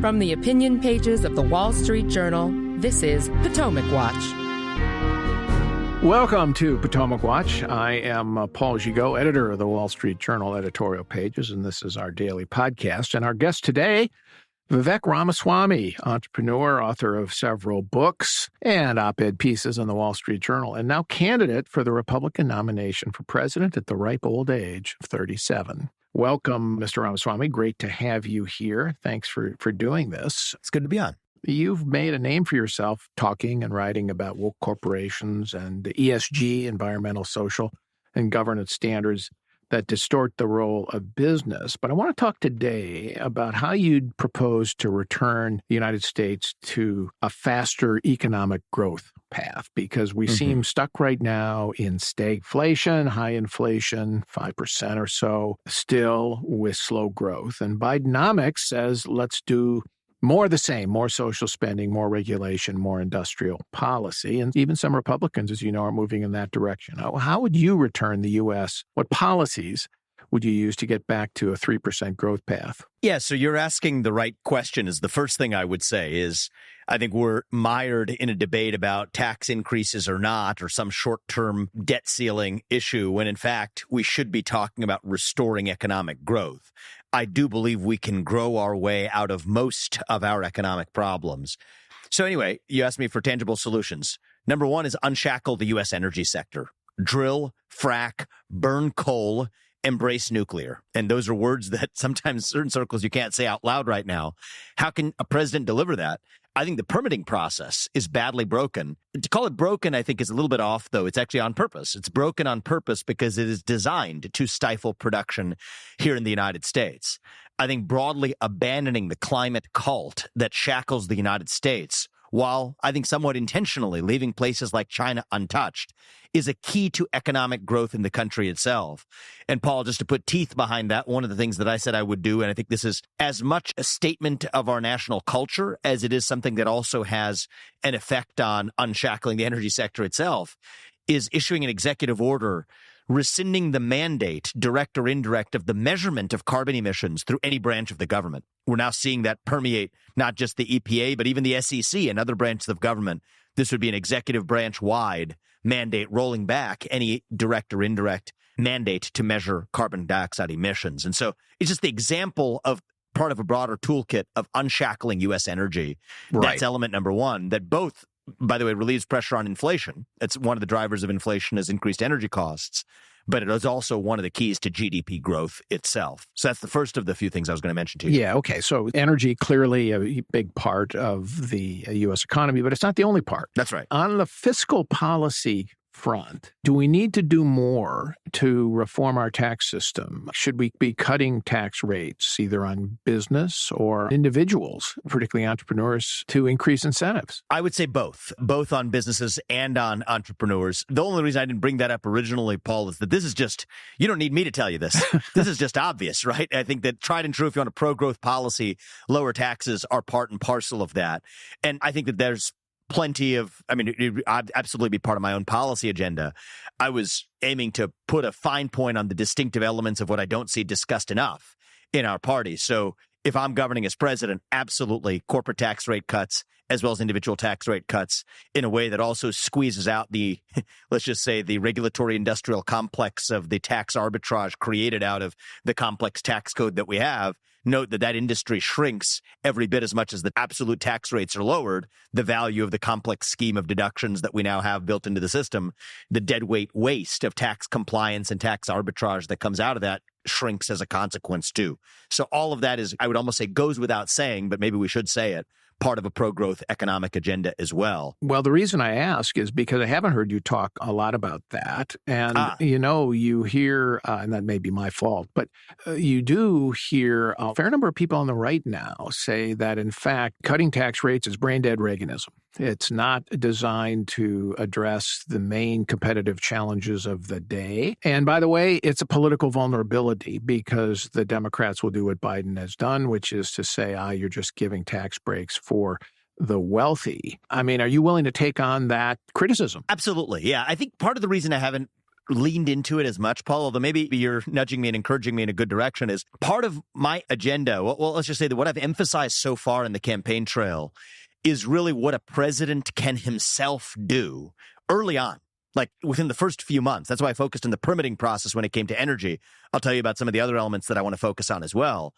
From the opinion pages of the Wall Street Journal, this is Potomac Watch. Welcome to Potomac Watch. I am Paul Gigot, editor of the Wall Street Journal editorial pages, and this is our daily podcast. And our guest today, Vivek Ramaswamy, entrepreneur, author of several books and op-ed pieces in the Wall Street Journal, and now candidate for the Republican nomination for president at the ripe old age of 37. Welcome, Mr. Ramaswamy. Great to have you here. Thanks for doing this. It's good to be on. You've made a name for yourself talking and writing about woke corporations and the ESG, environmental, social, and governance standards that distort the role of business. But I want to talk today about how you'd propose to return the United States to a faster economic growth path, because we seem stuck right now in stagflation, high inflation, 5% or so, still with slow growth. And Bidenomics says, let's do more of the same, more social spending, more regulation, more industrial policy. And even some Republicans, as you know, are moving in that direction. How would you return the U.S.? What policies would you use to get back to a 3% growth path? Yeah, so you're asking the right question is the first thing I would say is I think we're mired in a debate about tax increases or not, or some short-term debt ceiling issue, when in fact we should be talking about restoring economic growth. I do believe we can grow our way out of most of our economic problems. So anyway, you asked me for tangible solutions. Number one is unshackle the U.S. energy sector. Drill, frack, burn coal, embrace nuclear. And those are words that sometimes certain circles you can't say out loud right now. How can a president deliver that? I think the permitting process is badly broken. To call it broken, I think, is a little bit off, though. It's actually on purpose. It's broken on purpose because it is designed to stifle production here in the United States. I think broadly abandoning the climate cult that shackles the United States, while I think somewhat intentionally leaving places like China untouched, is a key to economic growth in the country itself. And Paul, just to put teeth behind that, one of the things that I said I would do, and I think this is as much a statement of our national culture as it is something that also has an effect on unshackling the energy sector itself, is issuing an executive order rescinding the mandate, direct or indirect, of the measurement of carbon emissions through any branch of the government. We're now seeing that permeate not just the EPA, but even the SEC and other branches of government. This would be an executive branch-wide mandate rolling back any direct or indirect mandate to measure carbon dioxide emissions. And so it's just the example of part of a broader toolkit of unshackling U.S. energy. Right. That's element number one, that both, by the way, relieves pressure on inflation. It's one of the drivers of inflation is increased energy costs, but it is also one of the keys to GDP growth itself. So that's the first of the few things I was going to mention to you. Yeah, okay. So energy, clearly a big part of the U.S. economy, but it's not the only part. That's right. On the fiscal policy front, do we need to do more to reform our tax system? Should we be cutting tax rates either on business or individuals, particularly entrepreneurs, to increase incentives? I would say both on businesses and on entrepreneurs. The only reason I didn't bring that up originally, Paul, is that this is just, you don't need me to tell you this. This is just obvious, right? I think that tried and true, if you want a pro-growth policy, lower taxes are part and parcel of that. And I think that there's plenty of, I'd absolutely be part of my own policy agenda. I was aiming to put a fine point on the distinctive elements of what I don't see discussed enough in our party. So if I'm governing as president, absolutely corporate tax rate cuts as well as individual tax rate cuts in a way that also squeezes out the, let's just say, the regulatory industrial complex of the tax arbitrage created out of the complex tax code that we have. Note that industry shrinks every bit as much as the absolute tax rates are lowered. The value of the complex scheme of deductions that we now have built into the system, the deadweight waste of tax compliance and tax arbitrage that comes out of that shrinks as a consequence too. So all of that is, I would almost say, goes without saying, but maybe we should say it, part of a pro-growth economic agenda as well. Well, the reason I ask is because I haven't heard you talk a lot about that. And, you hear, and that may be my fault, but you do hear a fair number of people on the right now say that, in fact, cutting tax rates is brain-dead Reaganism. It's not designed to address the main competitive challenges of the day. And by the way, it's a political vulnerability because the Democrats will do what Biden has done, which is to say, you're just giving tax breaks for the wealthy. I mean, are you willing to take on that criticism? Absolutely. Yeah. I think part of the reason I haven't leaned into it as much, Paul, although maybe you're nudging me and encouraging me in a good direction, is part of my agenda. Well, let's just say that what I've emphasized so far in the campaign trail is really what a president can himself do early on, like within the first few months. That's why I focused on the permitting process when it came to energy. I'll tell you about some of the other elements that I want to focus on as well.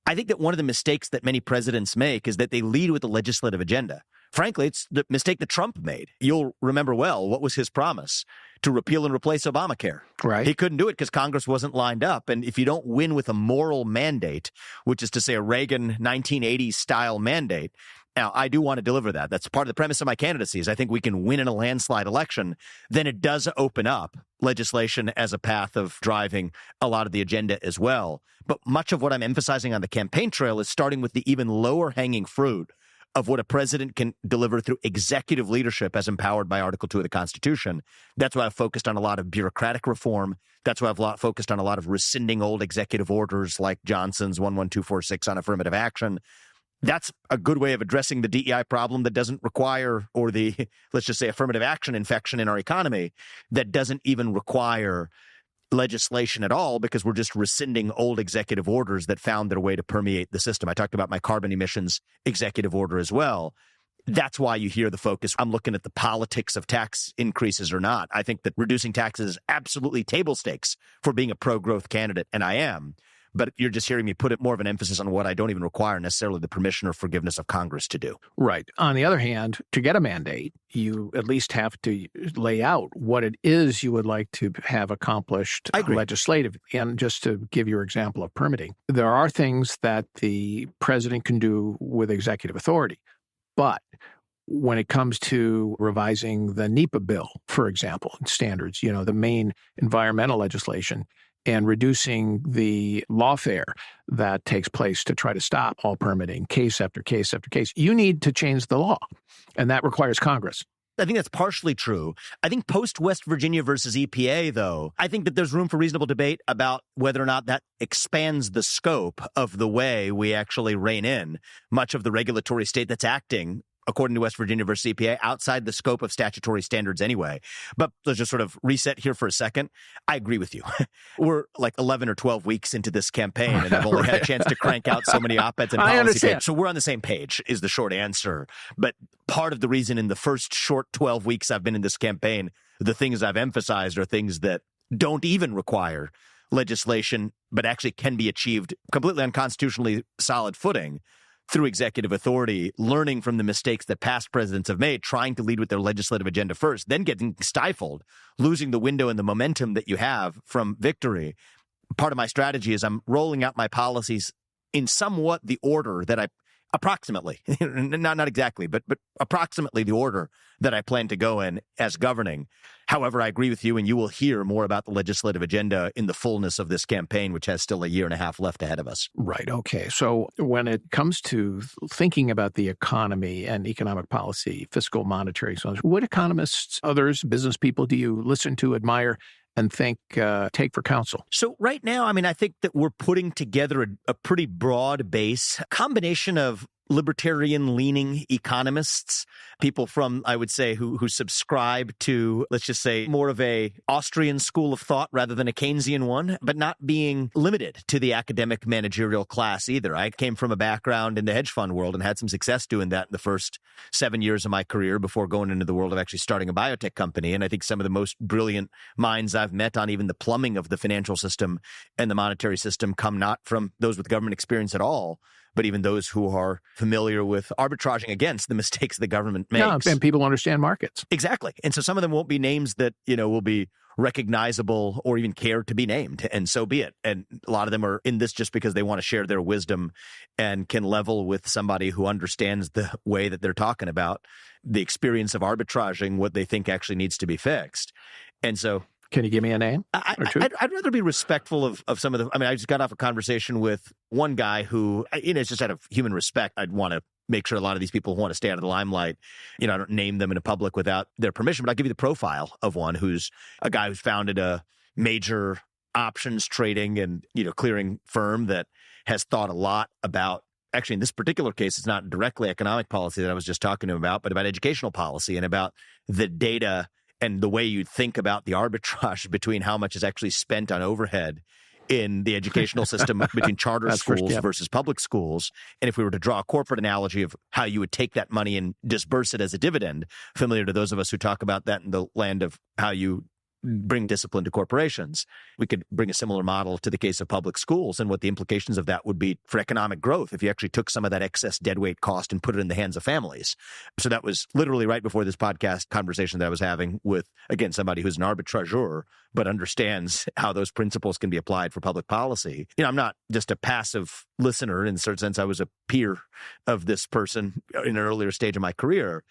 I think that one of the mistakes that many presidents make is that they lead with the legislative agenda. Frankly, it's the mistake that Trump made. You'll remember well, what was his promise? To repeal and replace Obamacare. Right. He couldn't do it because Congress wasn't lined up. And if you don't win with a moral mandate, which is to say a Reagan 1980s style mandate, now I do want to deliver that. That's part of the premise of my candidacy is I think we can win in a landslide election. Then it does open up legislation as a path of driving a lot of the agenda as well. But much of what I'm emphasizing on the campaign trail is starting with the even lower hanging fruit of what a president can deliver through executive leadership as empowered by Article 2 of the Constitution. That's why I've focused on a lot of bureaucratic reform. That's why I've focused on a lot of rescinding old executive orders like Johnson's 11246 on affirmative action. That's a good way of addressing the DEI problem that doesn't require, or the, let's just say, affirmative action infection in our economy that doesn't even require legislation at all, because we're just rescinding old executive orders that found their way to permeate the system. I talked about my carbon emissions executive order as well. That's why you hear the focus. I'm looking at the politics of tax increases or not. I think that reducing taxes is absolutely table stakes for being a pro-growth candidate, and I am. But you're just hearing me put it more of an emphasis on what I don't even require necessarily the permission or forgiveness of Congress to do. Right. On the other hand, to get a mandate, you at least have to lay out what it is you would like to have accomplished legislatively. And just to give your example of permitting, there are things that the president can do with executive authority. But when it comes to revising the NEPA bill, for example, standards, the main environmental legislation, and reducing the lawfare that takes place to try to stop all permitting, case after case after case. You need to change the law, and that requires Congress. I think that's partially true. I think post-West Virginia versus EPA, though, I think that there's room for reasonable debate about whether or not that expands the scope of the way we actually rein in much of the regulatory state that's acting, according to West Virginia versus EPA, outside the scope of statutory standards anyway. But let's just sort of reset here for a second. I agree with you. We're like 11 or 12 weeks into this campaign, and I've only had a chance to crank out so many op-eds and policy papers. So we're on the same page is the short answer. But part of the reason in the first short 12 weeks I've been in this campaign, the things I've emphasized are things that don't even require legislation, but actually can be achieved completely on constitutionally solid footing through executive authority, learning from the mistakes that past presidents have made, trying to lead with their legislative agenda first, then getting stifled, losing the window and the momentum that you have from victory. Part of my strategy is I'm rolling out my policies in somewhat the order that I approximately, not exactly, but approximately the order that I plan to go in as governing. However, I agree with you, and you will hear more about the legislative agenda in the fullness of this campaign, which has still a year and a half left ahead of us. Right. Okay. So when it comes to thinking about the economy and economic policy, fiscal, monetary, so on, what economists, others, business people do you listen to, admire, and think take for counsel? So right now, I think that we're putting together a pretty broad base, combination of libertarian-leaning economists, people from, I would say, who subscribe to, let's just say, more of a Austrian school of thought rather than a Keynesian one, but not being limited to the academic managerial class either. I came from a background in the hedge fund world and had some success doing that in the first 7 years of my career before going into the world of actually starting a biotech company. And I think some of the most brilliant minds I've met on even the plumbing of the financial system and the monetary system come not from those with government experience at all, but even those who are familiar with arbitraging against the mistakes the government makes. Yeah, and people understand markets. Exactly. And so some of them won't be names that, will be recognizable or even care to be named, and so be it. And a lot of them are in this just because they want to share their wisdom and can level with somebody who understands the way that they're talking about the experience of arbitraging, what they think actually needs to be fixed. And so... Can you give me a name or two? I'd rather be respectful of some of the... I just got off a conversation with one guy who, it's just out of human respect. I'd want to make sure a lot of these people who want to stay out of the limelight, I don't name them in a public without their permission, but I'll give you the profile of one who's a guy who's founded a major options trading and, clearing firm that has thought a lot about, actually in this particular case, it's not directly economic policy that I was just talking to him about, but about educational policy and about the data and the way you think about the arbitrage between how much is actually spent on overhead in the educational system between charter schools versus public schools. And if we were to draw a corporate analogy of how you would take that money and disperse it as a dividend, familiar to those of us who talk about that in the land of how you bring discipline to corporations, we could bring a similar model to the case of public schools and what the implications of that would be for economic growth if you actually took some of that excess deadweight cost and put it in the hands of families. So that was literally right before this podcast conversation that I was having with, again, somebody who's an arbitrageur, but understands how those principles can be applied for public policy. I'm not just a passive listener in a certain sense. I was a peer of this person in an earlier stage of my career.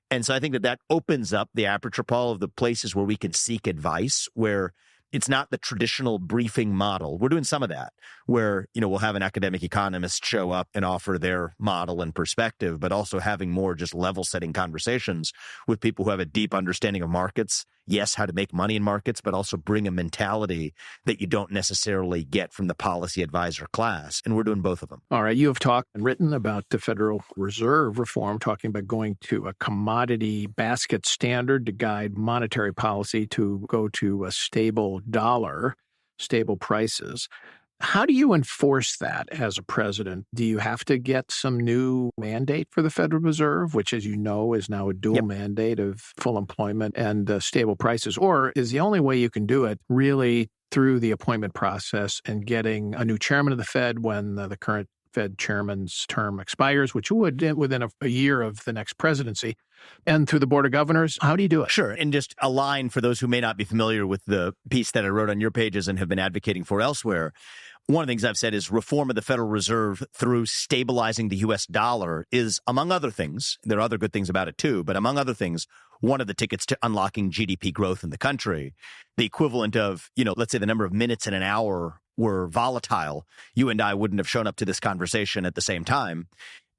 And so I think that opens up the aperture, Paul, of the places where we can seek advice, where it's not the traditional briefing model. We're doing some of that, where, we'll have an academic economist show up and offer their model and perspective, but also having more just level-setting conversations with people who have a deep understanding of markets. Yes, how to make money in markets, but also bring a mentality that you don't necessarily get from the policy advisor class. And we're doing both of them. All right. You have talked and written about the Federal Reserve reform, talking about going to a commodity basket standard to guide monetary policy to go to a stable dollar, stable prices. How do you enforce that as a president? Do you have to get some new mandate for the Federal Reserve, which, as you know, is now a dual mandate of full employment and stable prices? Or is the only way you can do it really through the appointment process and getting a new chairman of the Fed when the current Fed chairman's term expires, which would within a year of the next presidency, and through the Board of Governors? How do you do it? Sure. And just a line for those who may not be familiar with the piece that I wrote on your pages and have been advocating for elsewhere. One of the things I've said is reform of the Federal Reserve through stabilizing the U.S. dollar is, among other things, there are other good things about it too, but among other things, one of the tickets to unlocking GDP growth in the country. The equivalent of, let's say the number of minutes in an hour were volatile, you and I wouldn't have shown up to this conversation at the same time.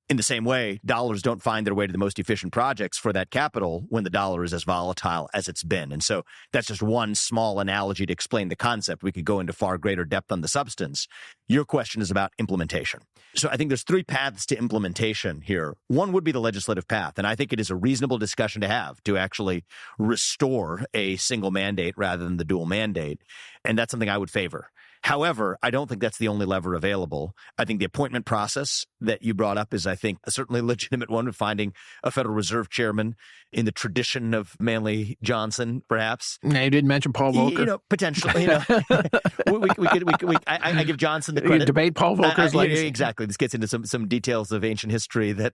In the same way, dollars don't find their way to the most efficient projects for that capital when the dollar is as volatile as it's been. And so that's just one small analogy to explain the concept. We could go into far greater depth on the substance. Your question is about implementation. So I think there's three paths to implementation here. One would be the legislative path. And I think it is a reasonable discussion to have to actually restore a single mandate rather than the dual mandate. And that's something I would favor. However, I don't think that's the only lever available. I think the appointment process that you brought up is, I think, a certainly legitimate one of finding a Federal Reserve chairman in the tradition of Manley Johnson, perhaps. Now, you didn't mention Paul Volcker. Potentially. I give Johnson the credit. You debate Paul Volcker's legacy. Exactly. This gets into some details of ancient history that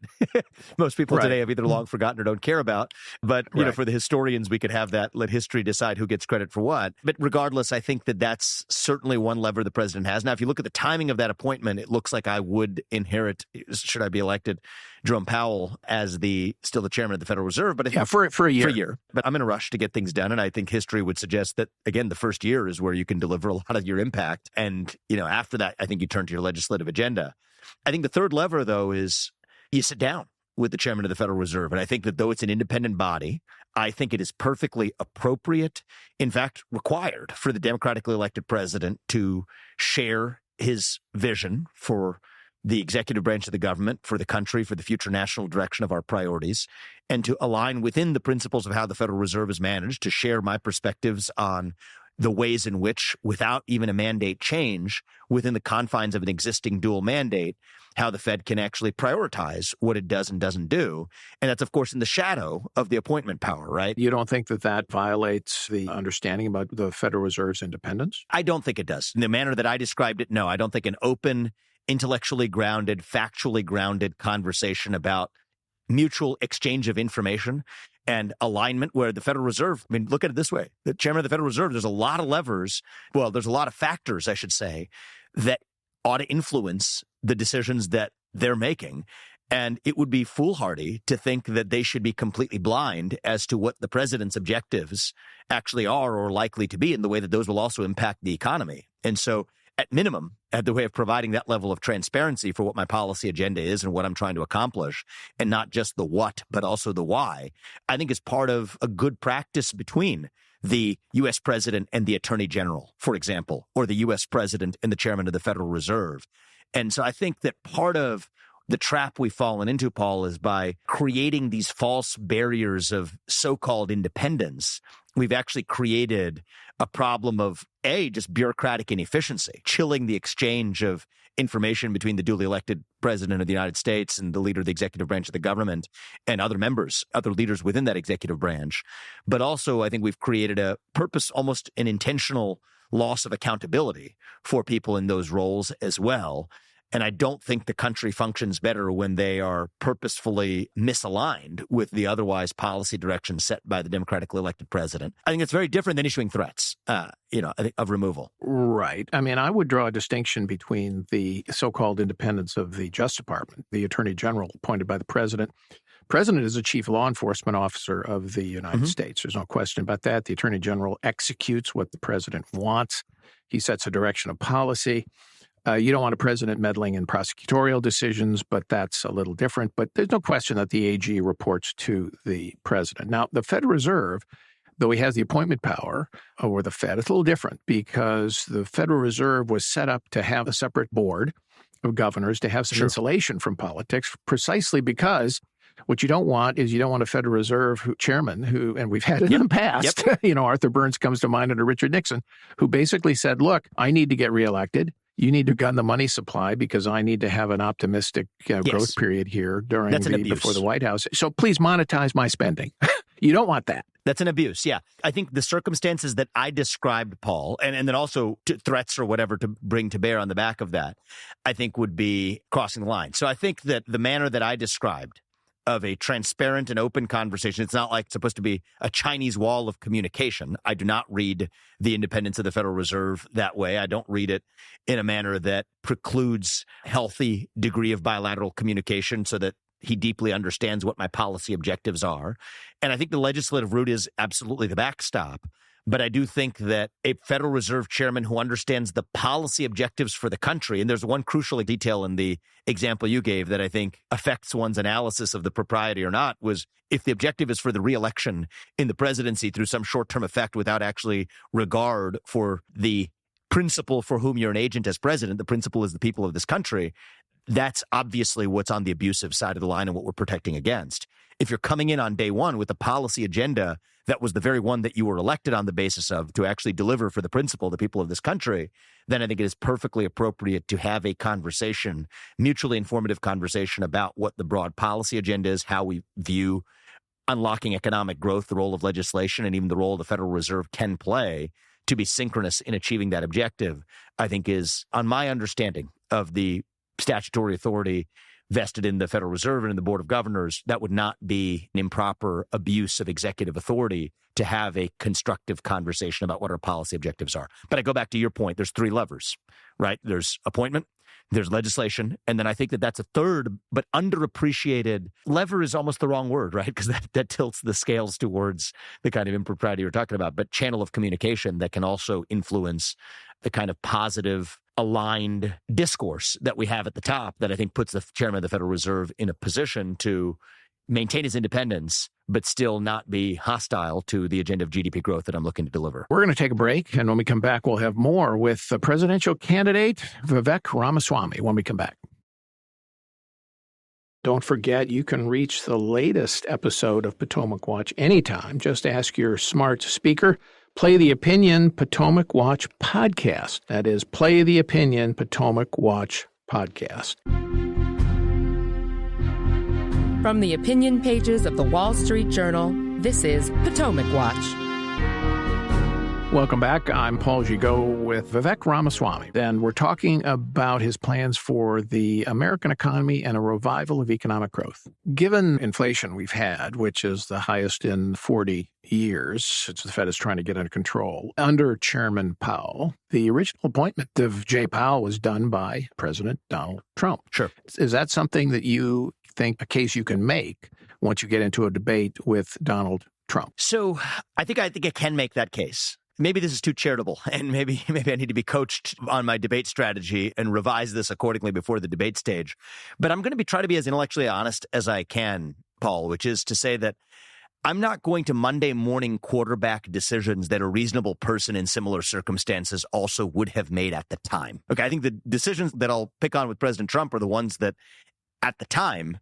most people today have either long forgotten or don't care about. But, for the historians, we could have that, let history decide who gets credit for what. But regardless, I think that that's certainly one lever the president has. Now, if you look at the timing of that appointment, it looks like I would inherit, should I be elected, Jerome Powell as still the chairman of the Federal Reserve. But for a year. For a year. But I'm in a rush to get things done. And I think history would suggest that, again, the first year is where you can deliver a lot of your impact. And, after that, I think you turn to your legislative agenda. I think the third lever, though, is you sit down with the chairman of the Federal Reserve. And I think that though it's an independent body, I think it is perfectly appropriate, in fact, required for the democratically elected president to share his vision for the executive branch of the government, for the country, for the future national direction of our priorities, and to align within the principles of how the Federal Reserve is managed, to share my perspectives on the ways in which, without even a mandate change, within the confines of an existing dual mandate, how the Fed can actually prioritize what it does and doesn't do. And that's, of course, in the shadow of the appointment power, right? You don't think that violates the understanding about the Federal Reserve's independence? I don't think it does. In the manner that I described it, no. I don't think an open, intellectually grounded, factually grounded conversation about mutual exchange of information and alignment where the Federal Reserve, look at it this way. The chairman of the Federal Reserve, there's a lot of levers. Well, there's a lot of factors, I should say, that ought to influence the decisions that they're making. And it would be foolhardy to think that they should be completely blind as to what the president's objectives actually are or likely to be in the way that those will also impact the economy. And so at minimum, at the way of providing that level of transparency for what my policy agenda is and what I'm trying to accomplish, and not just the what, but also the why, I think is part of a good practice between the U.S. president and the attorney general, for example, or the U.S. president and the chairman of the Federal Reserve. And so I think that part of the trap we've fallen into, Paul, is by creating these false barriers of so-called independence, we've actually created a problem of, A, just bureaucratic inefficiency, chilling the exchange of information between the duly elected president of the United States and the leader of the executive branch of the government and other members, other leaders within that executive branch. But also, I think we've created a purpose, almost an intentional loss of accountability for people in those roles as well. And I don't think the country functions better when they are purposefully misaligned with the otherwise policy direction set by the democratically elected president. I think it's very different than issuing threats, I think, of removal. Right. I mean, I would draw a distinction between the so-called independence of the Justice Department, the Attorney General appointed by the president. President is the chief law enforcement officer of the United States. There's no question about that. The Attorney General executes what the president wants. He sets a direction of policy. You don't want a president meddling in prosecutorial decisions, but that's a little different. But there's no question that the AG reports to the president. Now, the Federal Reserve, though he has the appointment power over the Fed, it's a little different because the Federal Reserve was set up to have a separate board of governors to have some insulation from politics, precisely because what you don't want is you don't want a Federal Reserve chairman who, and we've had it in the past, Arthur Burns comes to mind under Richard Nixon, who basically said, look, I need to get reelected. You need to gun the money supply because I need to have an optimistic growth period here before the White House. So please monetize my spending. You don't want that. That's an abuse, yeah. I think the circumstances that I described, Paul, and then also threats or whatever to bring to bear on the back of that, I think would be crossing the line. So I think that the manner that I described of a transparent and open conversation, it's not like it's supposed to be a Chinese wall of communication. I do not read the independence of the Federal Reserve that way. I don't read it in a manner that precludes healthy degree of bilateral communication so that he deeply understands what my policy objectives are. And I think the legislative route is absolutely the backstop. But I do think that a Federal Reserve chairman who understands the policy objectives for the country, and there's one crucial detail in the example you gave that I think affects one's analysis of the propriety or not, was if the objective is for the reelection in the presidency through some short-term effect without actually regard for the principle for whom you're an agent as president, the principle is the people of this country, that's obviously what's on the abusive side of the line and what we're protecting against. If you're coming in on day one with a policy agenda that was the very one that you were elected on the basis of to actually deliver for the principle, the people of this country, then I think it is perfectly appropriate to have a conversation, mutually informative conversation about what the broad policy agenda is, how we view unlocking economic growth, the role of legislation, and even the role the Federal Reserve can play to be synchronous in achieving that objective, I think is, on my understanding of the statutory authority vested in the Federal Reserve and in the Board of Governors, that would not be an improper abuse of executive authority to have a constructive conversation about what our policy objectives are. But I go back to your point, there's three levers, right? There's appointment, there's legislation, and then I think that that's a third, but underappreciated. Lever is almost the wrong word, right? Because that tilts the scales towards the kind of impropriety you're talking about, but channel of communication that can also influence the kind of positive, aligned discourse that we have at the top that I think puts the chairman of the Federal Reserve in a position to maintain his independence, but still not be hostile to the agenda of GDP growth that I'm looking to deliver. We're going to take a break, and when we come back, we'll have more with the presidential candidate, Vivek Ramaswamy, when we come back. Don't forget, you can reach the latest episode of Potomac Watch anytime. Just ask your smart speaker, Play the Opinion Potomac Watch Podcast. That is, Play the Opinion Potomac Watch Podcast. From the opinion pages of the Wall Street Journal, this is Potomac Watch. Welcome back. I'm Paul Gigot with Vivek Ramaswamy, and we're talking about his plans for the American economy and a revival of economic growth. Given inflation we've had, which is the highest in 40 years since the Fed is trying to get under control, under Chairman Powell, the original appointment of Jay Powell was done by President Donald Trump. Sure. Is that something that you think a case you can make once you get into a debate with Donald Trump? So I think I can make that case. Maybe this is too charitable, and maybe I need to be coached on my debate strategy and revise this accordingly before the debate stage. But I'm going to try to be as intellectually honest as I can, Paul, which is to say that I'm not going to Monday morning quarterback decisions that a reasonable person in similar circumstances also would have made at the time. Okay, I think the decisions that I'll pick on with President Trump are the ones that at the time,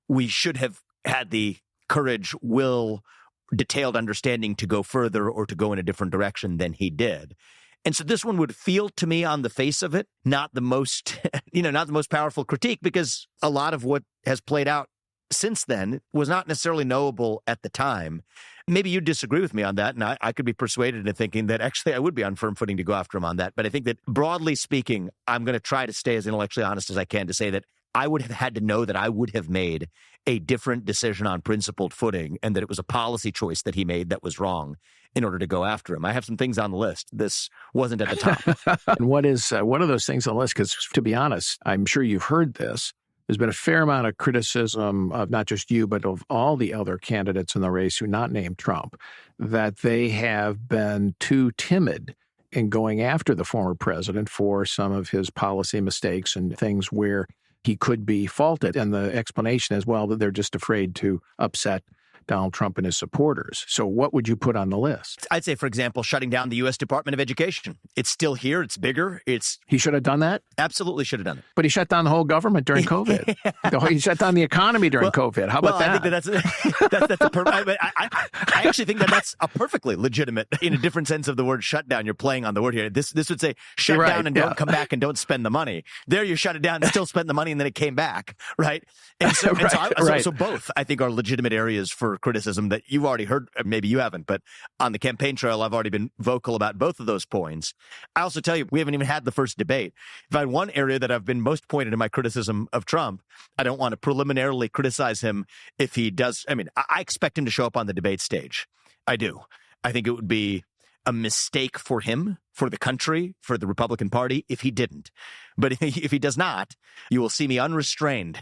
we should have had the courage, will, detailed understanding to go further or to go in a different direction than he did. And so this one would feel to me on the face of it, not the most, not the most powerful critique, because a lot of what has played out since then was not necessarily knowable at the time. Maybe you disagree with me on that, and I could be persuaded into thinking that actually I would be on firm footing to go after him on that. But I think that broadly speaking, I'm going to try to stay as intellectually honest as I can to say that I would have had to know that I would have made a different decision on principled footing, and that it was a policy choice that he made that was wrong in order to go after him. I have some things on the list. This wasn't at the top. And what are those things on the list? Because to be honest, I'm sure you've heard this. There's been a fair amount of criticism of not just you, but of all the other candidates in the race who not named Trump, that they have been too timid in going after the former president for some of his policy mistakes and things where he could be faulted. And the explanation is, well, that they're just afraid to upset Donald Trump and his supporters. So what would you put on the list? I'd say, for example, shutting down the U.S. Department of Education. It's still here. It's bigger. He should have done that? Absolutely should have done it. But he shut down the whole government during COVID. He shut down the economy during COVID. How about that? I think I actually think that that's a perfectly legitimate, in a different sense of the word shutdown. You're playing on the word here. This would say shut down and don't come back and don't spend the money. There you shut it down and still spend the money and then it came back, right? And so, so both, I think, are legitimate areas for criticism that you've already heard. Maybe you haven't, but on the campaign trail, I've already been vocal about both of those points. I also tell you, we haven't even had the first debate. If I had one area that I've been most pointed in my criticism of Trump, I don't want to preliminarily criticize him if he does. I mean, I expect him to show up on the debate stage. I do. I think it would be a mistake for him, for the country, for the Republican Party, if he didn't. But if he does not, you will see me unrestrained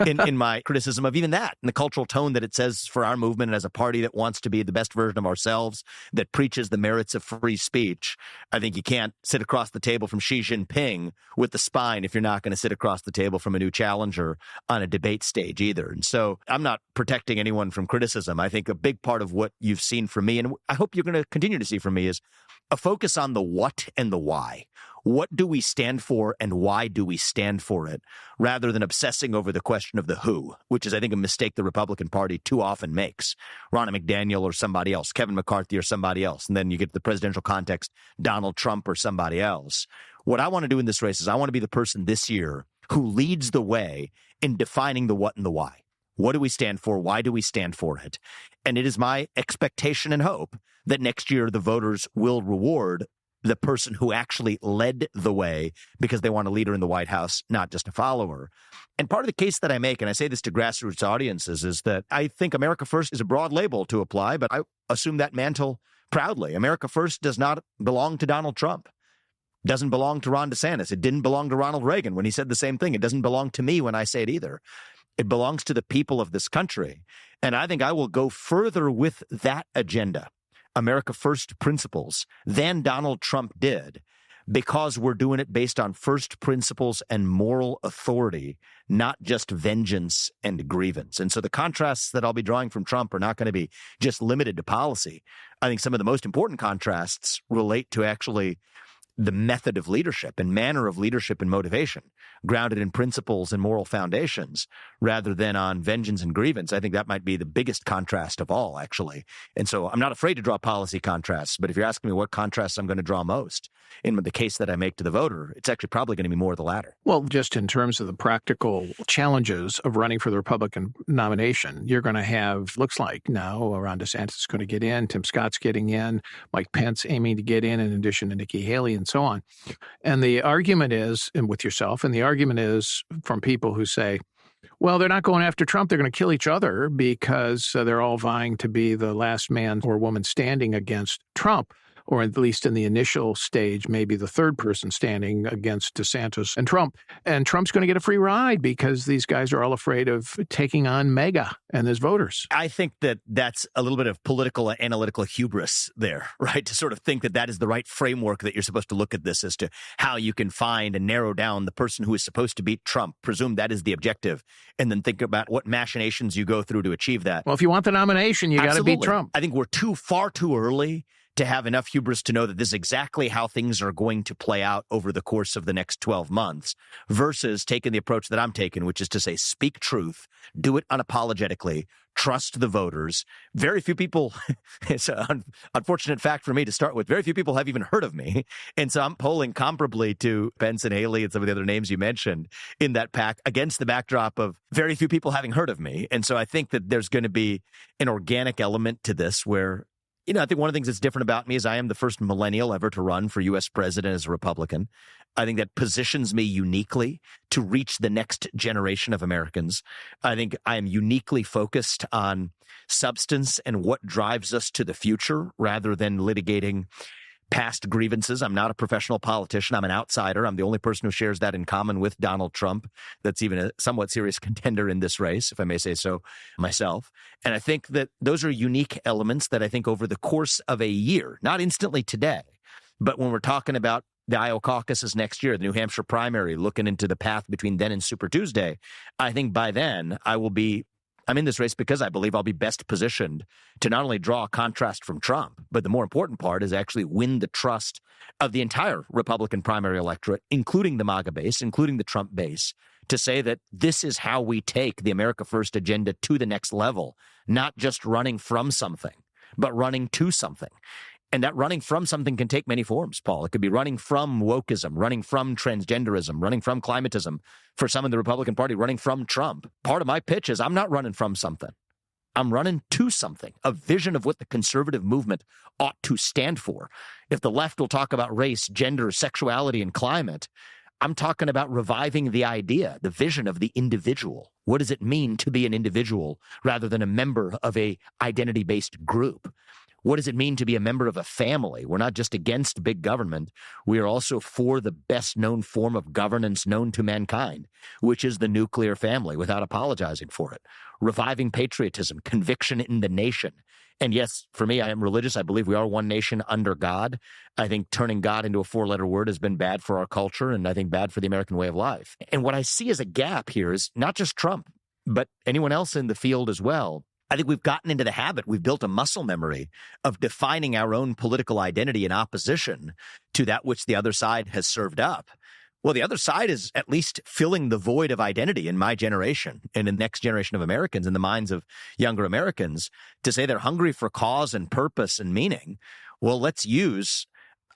in my criticism of even that, and the cultural tone that it says for our movement and as a party that wants to be the best version of ourselves, that preaches the merits of free speech. I think you can't sit across the table from Xi Jinping with the spine if you're not going to sit across the table from a new challenger on a debate stage either. And so I'm not protecting anyone from criticism. I think a big part of what you've seen from me, and I hope you're going to continue to see from me, is a focus on the what and the why. What do we stand for and why do we stand for it, rather than obsessing over the question of the who, which is, I think, a mistake the Republican Party too often makes. Ronna McDaniel or somebody else, Kevin McCarthy or somebody else, and then you get the presidential context, Donald Trump or somebody else. What I want to do in this race is I want to be the person this year who leads the way in defining the what and the why. What do we stand for? Why do we stand for it? And it is my expectation and hope that next year the voters will reward the person who actually led the way because they want a leader in the White House, not just a follower. And part of the case that I make, and I say this to grassroots audiences, is that I think America First is a broad label to apply, but I assume that mantle proudly. America First does not belong to Donald Trump. Doesn't belong to Ron DeSantis. It didn't belong to Ronald Reagan when he said the same thing. It doesn't belong to me when I say it either. It belongs to the people of this country. And I think I will go further with that agenda, America First principles, than Donald Trump did, because we're doing it based on first principles and moral authority, not just vengeance and grievance. And so the contrasts that I'll be drawing from Trump are not going to be just limited to policy. I think some of the most important contrasts relate to actually the method of leadership and manner of leadership and motivation, grounded in principles and moral foundations, rather than on vengeance and grievance. I think that might be the biggest contrast of all, actually. And so I'm not afraid to draw policy contrasts, but if you're asking me what contrasts I'm going to draw most in the case that I make to the voter, it's actually probably going to be more of the latter. Well, just in terms of the practical challenges of running for the Republican nomination, you're going to have, looks like now, Ron DeSantis is going to get in, Tim Scott's getting in, Mike Pence aiming to get in addition to Nikki Haley, and so on. And the argument is, and with yourself, and the argument is from people who say, well, they're not going after Trump. They're going to kill each other because they're all vying to be the last man or woman standing against Trump, or at least in the initial stage, maybe the third person standing against DeSantis and Trump. And Trump's going to get a free ride because these guys are all afraid of taking on MAGA and his voters. I think that that's a little bit of political analytical hubris there, right? To sort of think that that is the right framework that you're supposed to look at this as to how you can find and narrow down the person who is supposed to beat Trump, presume that is the objective, and then think about what machinations you go through to achieve that. Well, if you want the nomination, you got to beat Trump. I think we're far too early to have enough hubris to know that this is exactly how things are going to play out over the course of the next 12 months versus taking the approach that I'm taking, which is to say, speak truth, do it unapologetically, trust the voters. Very few people, it's an unfortunate fact for me to start with, very few people have even heard of me. And so I'm polling comparably to Pence and Haley and some of the other names you mentioned in that pack against the backdrop of very few people having heard of me. And so I think that there's going to be an organic element to this where, I think one of the things that's different about me is I am the first millennial ever to run for U.S. president as a Republican. I think that positions me uniquely to reach the next generation of Americans. I think I am uniquely focused on substance and what drives us to the future rather than litigating past grievances. I'm not a professional politician. I'm an outsider. I'm the only person who shares that in common with Donald Trump. That's even a somewhat serious contender in this race, if I may say so myself. And I think that those are unique elements that I think over the course of a year, not instantly today, but when we're talking about the Iowa caucuses next year, the New Hampshire primary, looking into the path between then and Super Tuesday, I think by then I'm in this race because I believe I'll be best positioned to not only draw a contrast from Trump, but the more important part is actually win the trust of the entire Republican primary electorate, including the MAGA base, including the Trump base, to say that this is how we take the America First agenda to the next level, not just running from something, but running to something. And that running from something can take many forms, Paul. It could be running from wokeism, running from transgenderism, running from climatism. For some in the Republican Party, running from Trump. Part of my pitch is I'm not running from something. I'm running to something, a vision of what the conservative movement ought to stand for. If the left will talk about race, gender, sexuality, and climate, I'm talking about reviving the idea, the vision of the individual. What does it mean to be an individual rather than a member of a identity-based group? What does it mean to be a member of a family? We're not just against big government. We are also for the best known form of governance known to mankind, which is the nuclear family, without apologizing for it. Reviving patriotism, conviction in the nation. And yes, for me, I am religious. I believe we are one nation under God. I think turning God into a four-letter word has been bad for our culture and I think bad for the American way of life. And what I see as a gap here is not just Trump, but anyone else in the field as well. I think we've gotten into the habit, we've built a muscle memory of defining our own political identity in opposition to that which the other side has served up. Well, the other side is at least filling the void of identity in my generation and in the next generation of Americans, in the minds of younger Americans, to say they're hungry for cause and purpose and meaning. Well, let's use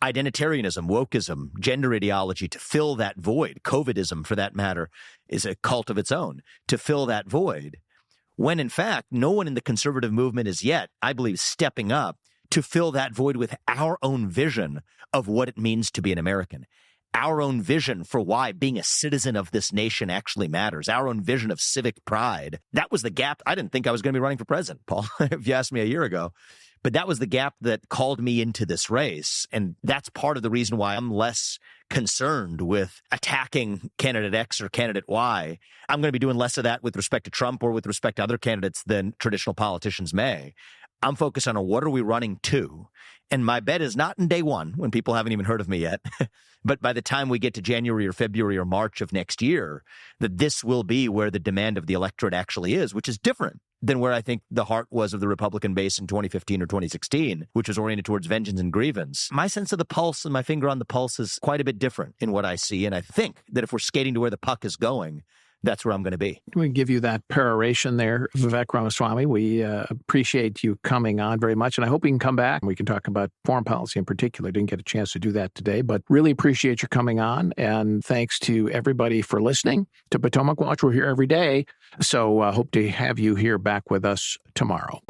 identitarianism, wokeism, gender ideology to fill that void. COVIDism, for that matter, is a cult of its own, to fill that void. When, in fact, no one in the conservative movement is yet, I believe, stepping up to fill that void with our own vision of what it means to be an American, our own vision for why being a citizen of this nation actually matters, our own vision of civic pride. That was the gap. I didn't think I was going to be running for president, Paul, if you asked me a year ago. But that was the gap that called me into this race. And that's part of the reason why I'm less concerned with attacking candidate X or candidate Y. I'm going to be doing less of that with respect to Trump or with respect to other candidates than traditional politicians may. I'm focused on what are we running to? And my bet is not in day one when people haven't even heard of me yet, but by the time we get to January or February or March of next year, that this will be where the demand of the electorate actually is, which is different than where I think the heart was of the Republican base in 2015 or 2016, which was oriented towards vengeance and grievance. My sense of the pulse and my finger on the pulse is quite a bit different in what I see. And I think that if we're skating to where the puck is going, that's where I'm going to be. We give you that peroration there, Vivek Ramaswamy. We appreciate you coming on very much, and I hope you can come back. We can talk about foreign policy in particular. Didn't get a chance to do that today, but really appreciate your coming on, and thanks to everybody for listening to Potomac Watch. We're here every day, so hope to have you here back with us tomorrow.